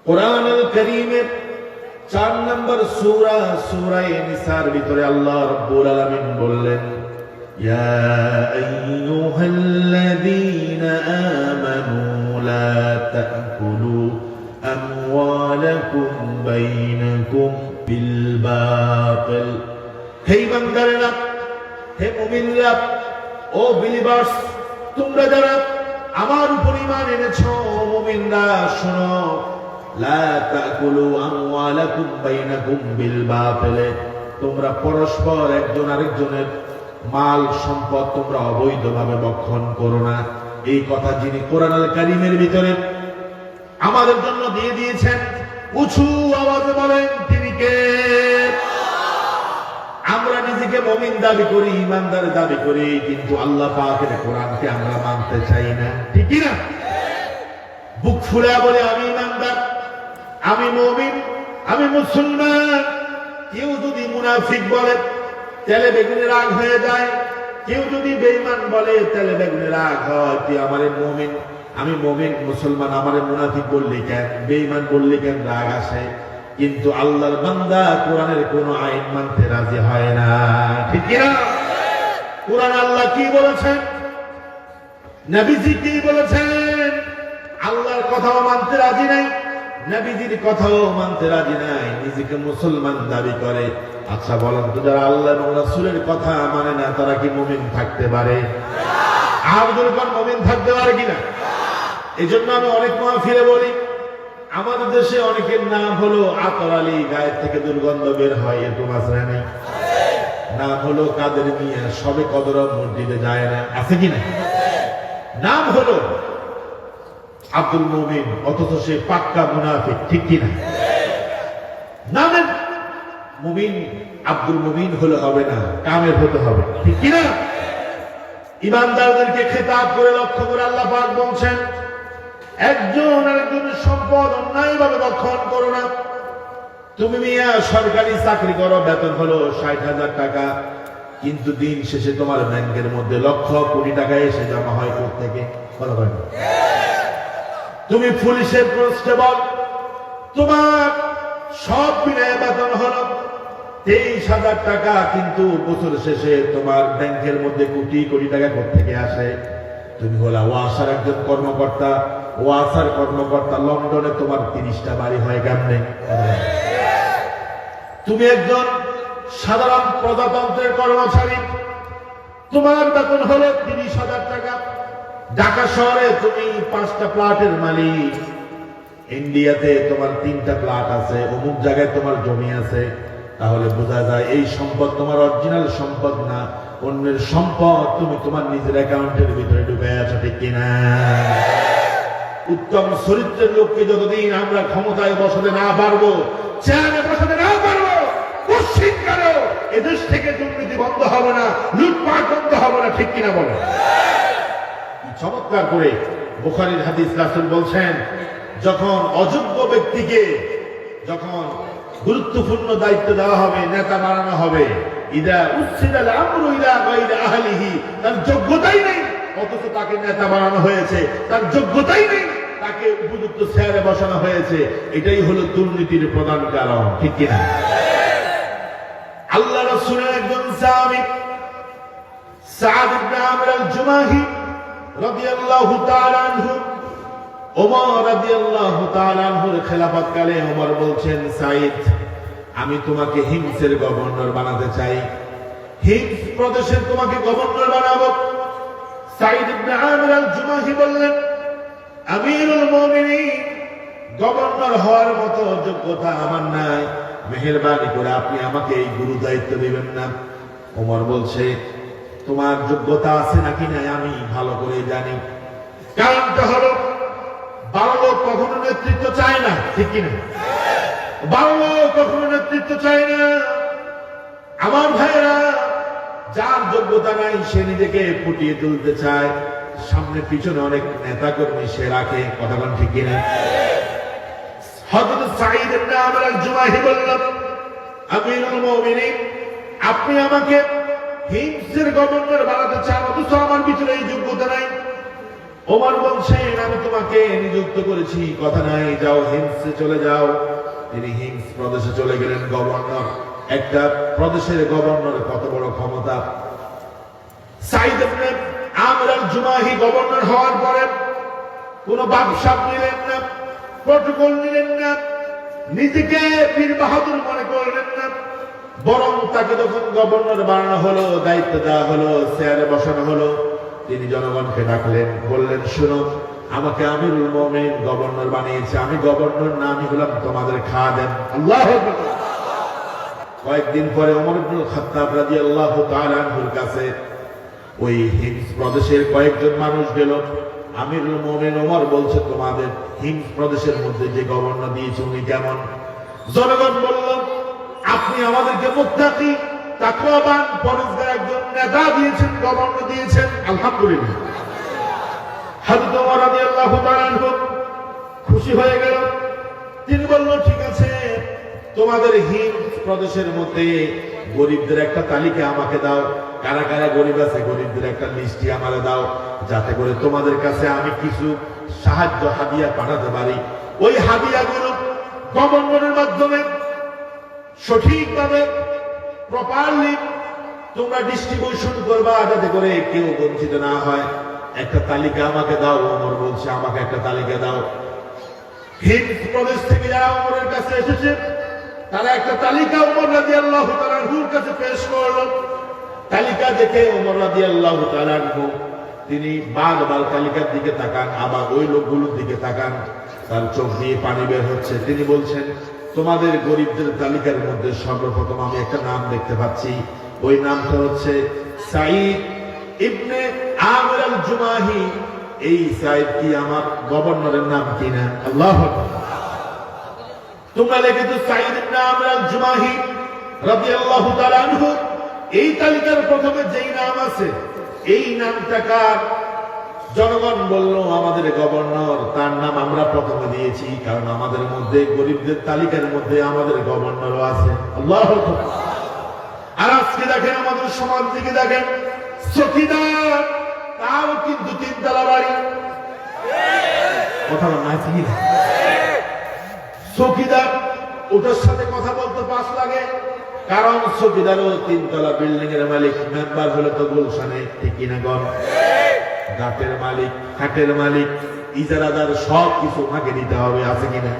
কুরআনুল কারীমের 4 নম্বর সূরা সূরা নিসার ভিতরে আল্লাহ রাব্বুল আলামিন বললেন, ইয়া আইয়ুহাল্লাযীনা আমানু লা তাকুলু আমওয়ালাকুম বাইনাকুম বিল বাতিল। হে ইমানদারেরা, হে মুমিনরা, ও বিলিভার্স, তোমরা যারা আমার উপর ঈমান এনেছো, মুমিনরা শোনো, লা তাকুলু আমওয়ালাকুম বাইনাকুম বিল বাতিল। তোমরা পরস্পর একজন আরেকজনের মাল সম্পদ তোমরা অবৈধভাবে ভক্ষণ করো না। এই কথা যিনি কোরআনুল কারীমের ভিতরে আমাদের জন্য দিয়ে দিয়েছেন, উঁচু আওয়াজে বলেন তিনি কে? আমরা নিজেকে মুমিন দাবি করি, ঈমানদার দাবি করি, কিন্তু আল্লাহ পাকের কোরআনকে আমরা মানতে চাই না, ঠিক কি না? বুক ফুলে বলে আমি ঈমানদার, আমি মুমিন, আমি মুসলমান। কেউ যদি মুনাফিক বলে তেলে বেগুনে রাগ হয়ে যায়, কেউ যদি বেঈমান বলে তেলে বেগুনে রাগ হয়। তুই আমারে মুমিন, আমি মুমিন মুসলমান, আমারে মুনাফিক বললি কেন, বেঈমান বললি কেন রাগ আসে? কিন্তু আল্লাহর বান্দা কোরআনের কোন আইন মানতে রাজি হয় না, ঠিক কি না? কোরআন আল্লাহ কি বলেছেন, নবীজি কি বলেছেন, আল্লাহর কথাও মানতে রাজি নাই, নবীজির কথাও মানতে রাজি নাই, নিজেকে মুসলমান দাবি করে। আচ্ছা বলেন তো, যারা আল্লাহ এবং রাসূলের কথা মানে না তারা কি মুমিন থাকতে পারে? আর যখন মুমিন থাকতে পারে কিনা? এই জন্য আমি অনেক মাহফিলে বলি, আমাদের দেশে অনেকের নাম হলো আতর আলী, গায়ের থেকে দুর্গন্ধ বের হয়, এরকম আছে না? নাম হলো কাদের মিয়া, সবে কদর মসজিদে যায় না, আছে কিনা? নাম হলো আব্দুল মুমিন, অথচ সে পাক্কা মুনাফিক, ঠিক কিনা? নামের মুমিন আব্দুল মুমিন হলে হবে না, কামের হতে হবে, ঠিক কিনা? ঈমানদারদেরকে খেতাব করে লক্ষ্য করে আল্লাহ পাক বলছেন, একজন আরেকজনের সম্পদ অন্যায়ভাবে ভক্ষণ করো না। তুমি মিয়া সরকারি চাকরি করো, বেতন হলো ৬০,০০০ টাকা, কিন্তু দিন শেষে তোমার ব্যাংকের মধ্যে লক্ষ কোটি টাকা এসে জমা হয় কোত্থেকে? বলা হয় না? তুমি পুলিশের কনস্টেবল, তোমার সব মিলে বেতন হলো ২৩,০০০ টাকা, কিন্তু বছর শেষে তোমার ব্যাংকের মধ্যে কোটি কোটি টাকা কোত্থেকে আসে? তুমি হলা ওয়াসার একজন কর্মকর্তা, ওয়াসার কর্মকর্তা, লন্ডনে তোমার ৩০টা বাড়ি হয় কেমনে? তুমি একজন সাধারণ প্রজাতন্ত্রের কর্মচারী, তোমার বেতন হলো ৩০,০০০ টাকা, ঢাকা শহরে তুমি ৫টা প্লটের মালিক, ইন্ডিয়াতে তোমার ৩টা প্লট আছে, অমুক জায়গায় তোমার জমি আছে। তাহলে বোঝা যায় এই সম্পদ তোমার অরিজিনাল সম্পদ না, অন্যের সম্পদ তুমি তোমার নিজের অ্যাকাউন্টের ভিতরে ঢুকে আছো, ঠিক কিনা? উত্তম চরিত্রের লোককে যতদিন আমরা ক্ষমতায় বসাতে না পারবো, চেয়ারে বসাতে না পারবো, কোশ্চিন করো এদেশ থেকে দুর্নীতি বন্ধ হবে না, লুটপাট বন্ধ হবে না, ঠিক কিনা বলে? চমৎকার করে বুখারীর হাদিস, রাসূল বলছেন, যখন অযোগ্য ব্যক্তিকে যখন গুরুত্বপূর্ণ দায়িত্ব দেওয়া হবে, নেতা বানানো হবে, ইদা উসিদাল আমরু ইলা গায়রি আহলিহি, তার যোগ্যতাই নেই অথচ তাকে নেতা বানানো হয়েছে, তার যোগ্যতাই নেই তাকে উপযুক্ত চেয়ারে বসানো হয়েছে, এটাই হলো দুর্নীতির প্রধান কারণ, ঠিক কিনা? আল্লাহ রাসূলের একজন সাহাবী সাদ ইবনে আমর আল-জুমাহি রাদিয়াল্লাহু তাআলা আনহু, ওমর রাদিয়াল্লাহু তাআলা আনহুর খেলাফত কালে ওমর বলছেন, সাঈদ, আমি তোমাকে হিমসের গভর্নর বানাতে চাই, হিমস প্রদেশের তোমাকে গভর্নর বানাবো। সাঈদ ইবনে আমর আল-জুমাহি বললেন, আমিরুল মুমিনিন, গভর্নর হওয়ার মতো যোগ্যতা আমার নাই, মেহেরবানি করে আপনি আমাকে এই গুরু দায়িত্ব দিবেন না। ওমর বলছে, তোমার যোগ্যতা আছে নাকি নাই আমি ভালো করে জানি। কারণটা হলো, বড় লোক কখনো নেতৃত্ব চায় না, ঠিক কিনা? বড় লোক কখনো নেতৃত্ব চায় না। আমার ভাইরা, যার যোগ্যতা নাই সে নিজেকে ফুটিয়ে তুলতে চায়, সামনে পিছনে অনেক নেতা কর্মী সে রাখে, কথা বলেন ঠিক কিনা? হযরত সাঈদ ইবনে আমর আল-জুমাহি বললেন, আমিরুল মুমিনিন, আপনি আমাকে হিমসের গভর্নর বানাতে চান, অথচ আমার ভিতরে এই যোগ্যতা নাই। ওমর বলছেন আমি তোমাকে নিযুক্ত করেছি, কথা নাই, যাও হিমসে চলে যাও। তিনি হিমস প্রদেশে চলে গেলেন। গভর্নর, একটা প্রদেশের গভর্নর কত বড় ক্ষমতা। সাইদ ইবনে আমর আল জুমাহি গভর্নর হওয়ার পরে কোন বাদশাহ নিলেন না, প্রটোকল নিলেন না, নিজেকে বীর বাহাদুর মনে করলেন না, বরং তাকে যখন গভর্নর বানানো হলো, দায়িত্ব দেওয়া হলো, চেয়ারে বসানো হলো, তিনি জনগণকে ডাকলেন, বললেন শুনো, আমাকে আমিরুল মুমিনিন গভর্নর বানিয়েছে, আমি গভর্নর না, আমি হলাম তোমাদের খাদেম। আল্লাহু আকবার। কয়েকদিন পরে ওমর ইবনুল খাত্তাব রাদিয়াল্লাহু তাআলা আনহুর কাছে ওই হিমস প্রদেশের কয়েকজন মানুষ গেল। আমিরুল মুমিনিন ওমর বলছে, তোমাদের হিমস প্রদেশের মধ্যে যে গভর্নর দিয়েছে উনি কেমন? জনগণ বলল, আপনি আমাদেরকে মুত্তাকি, তাকওয়াবান, পরহেজগার একজন নেতা দিয়েছেন, গভর্নর দিয়েছেন, আলহামদুলিল্লাহ। হযরত ওমর রাদিয়াল্লাহু তাআলা আনহু খুশি হয়ে গেল। তিনি বলল, ঠিক আছে, তোমাদের হিমস প্রদেশের মধ্যে গরিবদের একটা তালিকা আমাকে দাও, কারা কারা গরিব আছে গরিবদের একটা লিস্টি আমাকে দাও, যাতে করে তোমাদের কাছে আমি কিছু সাহায্য হাদিয়া পাঠাতে পারি। ওই হাদিয়াগুলো গভর্নরের মাধ্যমে সঠিকভাবে প্রপারলি তোমরা ডিস্ট্রিবিউশন করবা, যাতে করে কেউ বঞ্চিত না হয়। একটা তালিকা আমাকে দাও। ওমর বলছে, আমাকে একটা তালিকা দাও। হিমস প্রদেশ থেকে যারা ওমরের কাছে এসেছে তারা একটা তালিকা ওমর রাদিয়াল্লাহু তাআলা আনহুর কাছে পেশ করলো। তালিকা দেখে ওমর রাদিয়াল্লাহু তাআলা আনহু তিনি বারবার তালিকার দিকে তাকান, আবার ওই লোকগুলোর দিকে তাকান, তার চোখ দিয়ে পানি বের হচ্ছে। তিনি বলছেন, তোমাদের গরিবদের তালিকার মধ্যে সর্বপ্রথম আমি একটা নাম দেখতে পাচ্ছি, ওই নামটা হচ্ছে সাঈদ ইবনে আমর আল জুমাহি। এই সাঈদ কি আমার গভর্নরের নাম কিনা? আল্লাহু আকবার। তোমরা লিখেছো সাঈদ ইবনে আমর আল জুমাহি রাদিয়াল্লাহু তাআলা আনহু। এই তালিকার প্রথমে যেই নাম আছে এই নামটা কার? জনগণ বলল, আমাদের গভর্নর, তার নাম আমরা প্রথমে দিয়েছি, কারণ আমাদের মধ্যে গরিবদের তালিকার মধ্যে আমাদের গভর্নরও আছে। আল্লাহু আকবার। আর আজকে দেখেন আমাদের সমাজ দিকে দেখেন, চৌকিদার, তাও কিন্তু তিনতলা বাড়ি। কথা নাই কি? চৌকিদার, ওটার সাথে কথা বলতে পাস লাগে, কারণ চৌকিদারও তিনতলা বিল্ডিং এর মালিক। মেম্বার হলে তো গুলশানে, ঠিক কিনা গণ? ঘাটের মালিক, খাটের মালিক, ইজারাদার, সব কিছু ওনাকে দিতে হবে, আছে কিনা?